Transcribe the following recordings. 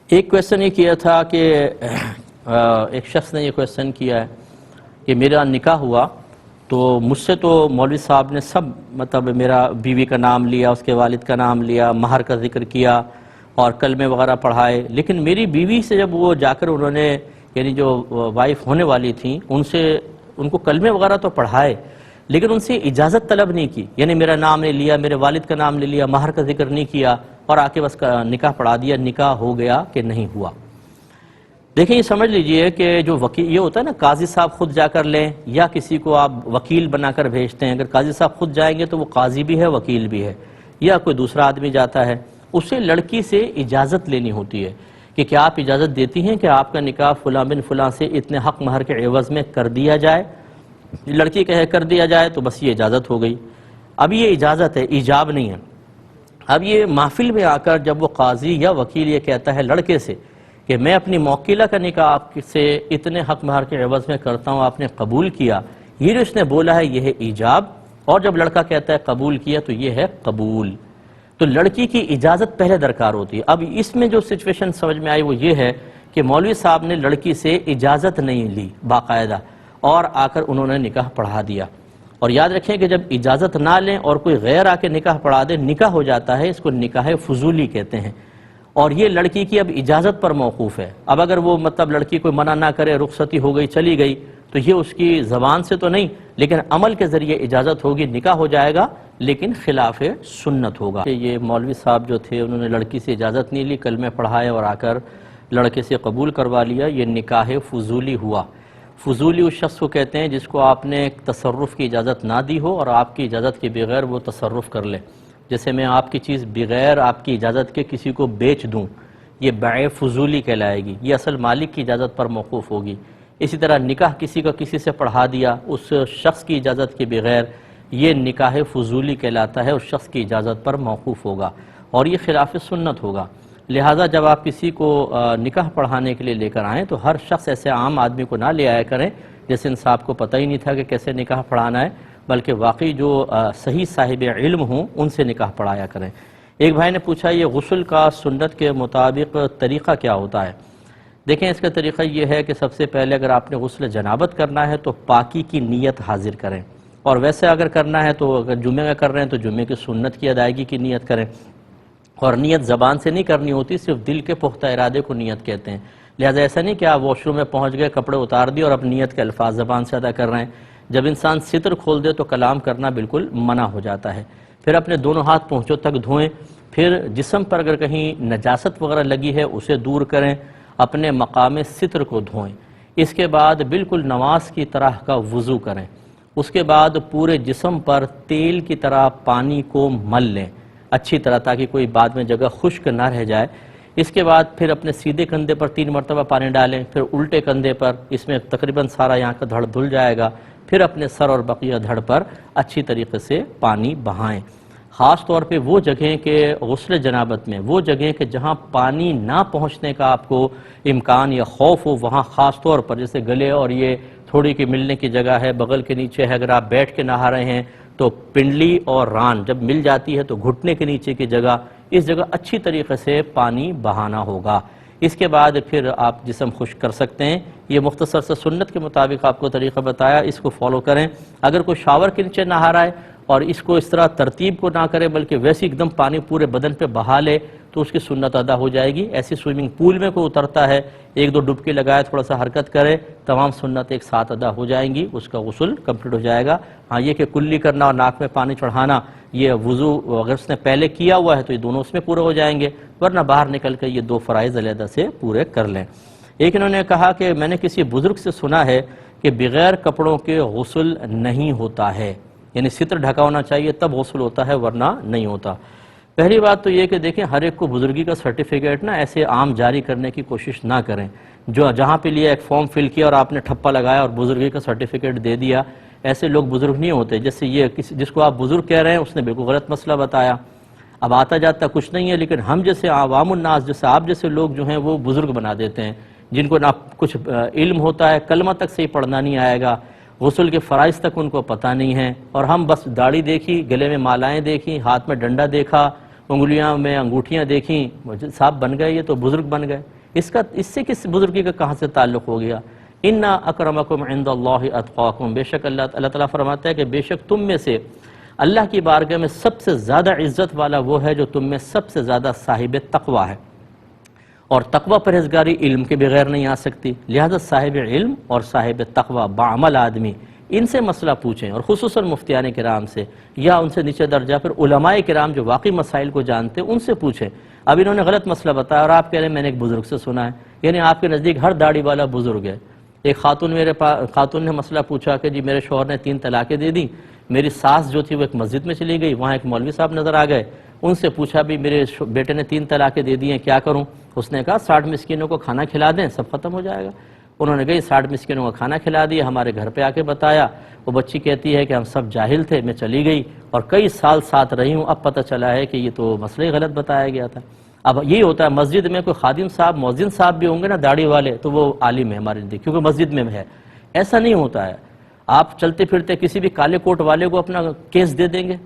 ایک کویسچن یہ کیا تھا کہ ایک شخص نے یہ کویسچن کیا ہے کہ میرا نکاح ہوا تو مجھ سے تو مولوی صاحب نے سب مطلب میرا بیوی کا نام لیا، اس کے والد کا نام لیا، مہر کا ذکر کیا اور کلمے وغیرہ پڑھائے، لیکن میری بیوی سے جب وہ جا کر انہوں نے یعنی جو وائف ہونے والی تھیں ان کو کلمے وغیرہ تو پڑھائے لیکن ان سے اجازت طلب نہیں کی، یعنی میرا نام نہیں لیا، میرے والد کا نام نہیں لیا، مہر کا ذکر نہیں کیا اور آ کے بس نکاح پڑھا دیا، نکاح ہو گیا کہ نہیں ہوا؟ دیکھیں یہ سمجھ لیجئے کہ جو وکیل یہ ہوتا ہے نا، قاضی صاحب خود جا کر لیں یا کسی کو آپ وکیل بنا کر بھیجتے ہیں، اگر قاضی صاحب خود جائیں گے تو وہ قاضی بھی ہے وکیل بھی ہے، یا کوئی دوسرا آدمی جاتا ہے، اسے لڑکی سے اجازت لینی ہوتی ہے کہ کیا آپ اجازت دیتی ہیں کہ آپ کا نکاح فلاں بن فلاں سے اتنے حق مہر کے عوض میں کر دیا جائے؟ لڑکی کہے کر دیا جائے تو بس یہ اجازت ہو گئی۔ اب یہ اجازت ہے، ایجاب نہیں ہے۔ اب یہ محفل میں آ کر جب وہ قاضی یا وکیل یہ کہتا ہے لڑکے سے کہ میں اپنی موکلہ کا نکاح آپ سے اتنے حق مہر کے عوض میں کرتا ہوں، آپ نے قبول کیا، یہ جو اس نے بولا ہے یہ ہے ایجاب، اور جب لڑکا کہتا ہے قبول کیا تو یہ ہے قبول۔ تو لڑکی کی اجازت پہلے درکار ہوتی ہے۔ اب اس میں جو سچویشن سمجھ میں آئی وہ یہ ہے کہ مولوی صاحب نے لڑکی سے اجازت نہیں لی باقاعدہ اور آ کر انہوں نے نکاح پڑھا دیا۔ اور یاد رکھیں کہ جب اجازت نہ لیں اور کوئی غیر آ کے نکاح پڑھا دے، نکاح ہو جاتا ہے، اس کو نکاح فضولی کہتے ہیں، اور یہ لڑکی کی اب اجازت پر موقوف ہے۔ اب اگر وہ مطلب لڑکی کوئی منع نہ کرے، رخصتی ہو گئی چلی گئی، تو یہ اس کی زبان سے تو نہیں لیکن عمل کے ذریعے اجازت ہوگی، نکاح ہو جائے گا لیکن خلاف سنت ہوگا۔ کہ یہ مولوی صاحب جو تھے انہوں نے لڑکی سے اجازت نہیں لی، کلمے پڑھائے اور آ کر لڑکے سے قبول کروا لیا، یہ نکاح فضولی ہوا۔ فضولی اس شخص کو کہتے ہیں جس کو آپ نے تصرف کی اجازت نہ دی ہو اور آپ کی اجازت کے بغیر وہ تصرف کر لے۔ جیسے میں آپ کی چیز بغیر آپ کی اجازت کے کسی کو بیچ دوں، یہ بیع فضولی کہلائے گی، یہ اصل مالک کی اجازت پر موقوف ہوگی۔ اسی طرح نکاح کسی کا کسی سے پڑھا دیا اس شخص کی اجازت کے بغیر، یہ نکاح فضولی کہلاتا ہے، اس شخص کی اجازت پر موقوف ہوگا اور یہ خلاف سنت ہوگا۔ لہٰذا جب آپ کسی کو نکاح پڑھانے کے لیے لے کر آئیں تو ہر شخص ایسے عام آدمی کو نہ لے آیا کریں جیسے ان صاحب کو پتہ ہی نہیں تھا کہ کیسے نکاح پڑھانا ہے، بلکہ واقعی جو صحیح صاحب علم ہوں ان سے نکاح پڑھایا کریں۔ ایک بھائی نے پوچھا یہ غسل کا سنت کے مطابق طریقہ کیا ہوتا ہے؟ دیکھیں اس کا طریقہ یہ ہے کہ سب سے پہلے اگر آپ نے غسل جنابت کرنا ہے تو پاکی کی نیت حاضر کریں، اور ویسے اگر کرنا ہے تو اگر جمعے کا کر رہے ہیں تو جمعے کی سنت کی ادائیگی کی نیت کریں، اور نیت زبان سے نہیں کرنی ہوتی، صرف دل کے پختہ ارادے کو نیت کہتے ہیں۔ لہٰذا ایسا نہیں کہ آپ واش روم میں پہنچ گئے، کپڑے اتار دیے اور اب نیت کے الفاظ زبان سے ادا کر رہے ہیں۔ جب انسان ستر کھول دے تو کلام کرنا بالکل منع ہو جاتا ہے۔ پھر اپنے دونوں ہاتھ پہنچوں تک دھوئیں، پھر جسم پر اگر کہیں نجاست وغیرہ لگی ہے اسے دور کریں، اپنے مقام ستر کو دھوئیں۔ اس کے بعد بالکل نماز کی طرح کا وضو کریں، اس کے بعد پورے جسم پر تیل کی طرح پانی کو مل لیں اچھی طرح تاکہ کوئی بعد میں جگہ خشک نہ رہ جائے۔ اس کے بعد پھر اپنے سیدھے کندھے پر 3 مرتبہ پانی ڈالیں، پھر الٹے کندھے پر، اس میں تقریباً سارا یہاں کا دھڑ دھل جائے گا، پھر اپنے سر اور بقیہ دھڑ پر اچھی طریقے سے پانی بہائیں۔ خاص طور پہ وہ جگہیں کہ غسل جنابت میں وہ جگہیں کہ جہاں پانی نہ پہنچنے کا آپ کو امکان یا خوف ہو، وہاں خاص طور پر جیسے گلے اور یہ تھوڑی کی ملنے کی جگہ ہے، بغل کے نیچے ہے، اگر آپ بیٹھ کے نہا رہے ہیں تو پنڈلی اور ران جب مل جاتی ہے تو گھٹنے کے نیچے کی جگہ، اس جگہ اچھی طریقے سے پانی بہانا ہوگا۔ اس کے بعد پھر آپ جسم خشک کر سکتے ہیں۔ یہ مختصر سے سنت کے مطابق آپ کو طریقہ بتایا، اس کو فالو کریں۔ اگر کوئی شاور کے نیچے نہا رہا ہے اور اس کو اس طرح ترتیب کو نہ کرے بلکہ ویسے ایک دم پانی پورے بدن پہ بہا لے تو اس کی سنت ادا ہو جائے گی۔ ایسی سوئمنگ پول میں کوئی اترتا ہے، 1-2 ڈبکی لگائے، تھوڑا سا حرکت کرے، تمام سنت ایک ساتھ ادا ہو جائیں گی، اس کا غسل کمپلیٹ ہو جائے گا۔ ہاں یہ کہ کلی کرنا اور ناک میں پانی چڑھانا، یہ وضو اگر اس نے پہلے کیا ہوا ہے تو یہ دونوں اس میں پورے ہو جائیں گے، ورنہ باہر نکل کے یہ 2 فرائض علیحدہ سے پورے کر لیں۔ ایک انہوں نے کہا کہ میں نے کسی بزرگ سے سنا ہے کہ بغیر کپڑوں کے غسل نہیں ہوتا ہے، یعنی ستر ڈھکا ہونا چاہیے تب غسل ہوتا ہے ورنہ نہیں ہوتا۔ پہلی بات تو یہ کہ دیکھیں ہر ایک کو بزرگی کا سرٹیفکیٹ نا ایسے عام جاری کرنے کی کوشش نہ کریں، جو جہاں پہ لیا ایک فارم فل کیا اور آپ نے ٹھپا لگایا اور بزرگی کا سرٹیفکیٹ دے دیا، ایسے لوگ بزرگ نہیں ہوتے۔ جیسے یہ جس کو آپ بزرگ کہہ رہے ہیں اس نے بالکل غلط مسئلہ بتایا، اب آتا جاتا کچھ نہیں ہے، لیکن ہم جیسے عوام الناس جیسے آپ جیسے لوگ جو ہیں وہ بزرگ بنا دیتے ہیں، جن کو نہ کچھ علم ہوتا ہے، کلمہ تک صحیح پڑھنا نہیں آئے گا، غسل کے فرائض تک ان کو پتہ نہیں ہے، اور ہم بس داڑھی دیکھی، گلے میں مالائیں دیکھیں، ہاتھ میں ڈنڈا دیکھا، انگلیاں میں انگوٹھیاں دیکھیں، صاحب بن گئے، یہ تو بزرگ بن گئے۔ اس سے کس بزرگی کا کہاں سے تعلق ہو گیا؟ اِنَّا أَكْرَمَكُمْ عِنْدَ اللَّهِ أَتْقَاكُمْ، بے شک اللہ تعالیٰ فرماتا ہے کہ بے شک تم میں سے اللہ کی بارگاہ میں سب سے زیادہ عزت والا وہ ہے جو تم میں سب سے زیادہ صاحب تقوی ہے، اور تقوی پرہیزگاری علم کے بغیر نہیں آ سکتی، لہذا صاحب علم اور صاحب تقوی بعمل آدمی ان سے مسئلہ پوچھیں، اور خصوصاً مفتیان کرام سے یا ان سے نیچے درجہ پھر علماء کرام جو واقعی مسائل کو جانتے ہیں ان سے پوچھیں۔ اب انہوں نے غلط مسئلہ بتایا اور آپ کہہ رہے ہیں میں نے ایک بزرگ سے سنا ہے، یعنی آپ کے نزدیک ہر داڑھی والا بزرگ ہے۔ ایک خاتون نے مسئلہ پوچھا کہ جی میرے شوہر نے 3 طلاقیں دے دیں، میری ساس جو تھی وہ ایک مسجد میں چلی گئی، وہاں ایک مولوی صاحب نظر آ گئے، ان سے پوچھا بھی میرے بیٹے نے 3 طلاقیں دے دی ہیں کیا کروں؟ اس نے کہا 60 مسکینوں کو کھانا کھلا دیں سب ختم ہو جائے گا۔ انہوں نے کہا 60 مسکینوں کا کھانا کھلا دیا، ہمارے گھر پہ آ کے بتایا، وہ بچی کہتی ہے کہ ہم سب جاہل تھے، میں چلی گئی اور کئی سال ساتھ رہی ہوں، اب پتہ چلا ہے کہ یہ تو مسئلہ ہی غلط بتایا گیا تھا۔ اب یہی ہوتا ہے مسجد میں کوئی خادم صاحب مؤذن صاحب بھی ہوں گے نا داڑھی والے تو وہ عالم ہے ہمارے نزدیک، کیونکہ مسجد میں ہے۔ ایسا نہیں ہوتا ہے، آپ چلتے پھرتے کسی بھی کالے کوٹ والے کو اپنا کیس دے دیں گے،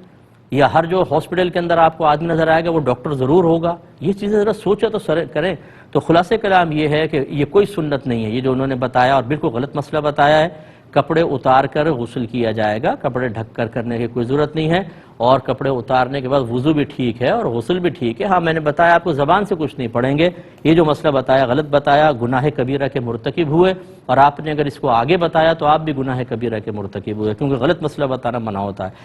یا ہر جو ہاسپٹل کے اندر آپ کو آدمی نظر آئے گا وہ ڈاکٹر ضرور ہوگا؟ یہ چیزیں ذرا سوچا تو کریں۔ تو خلاصہ کلام یہ ہے کہ یہ کوئی سنت نہیں ہے، یہ جو انہوں نے بتایا اور بالکل غلط مسئلہ بتایا ہے۔ کپڑے اتار کر غسل کیا جائے گا، کپڑے ڈھک کر کرنے کی کوئی ضرورت نہیں ہے، اور کپڑے اتارنے کے بعد وضو بھی ٹھیک ہے اور غسل بھی ٹھیک ہے۔ ہاں میں نے بتایا آپ کو زبان سے کچھ نہیں پڑھیں گے، یہ جو مسئلہ بتایا غلط بتایا، گناہ کبیرہ کے مرتکب ہوئے، اور آپ نے اگر اس کو آگے بتایا تو آپ بھی گناہ کبیرہ کے مرتکب ہوئے، کیونکہ غلط مسئلہ بتانا منع ہوتا ہے۔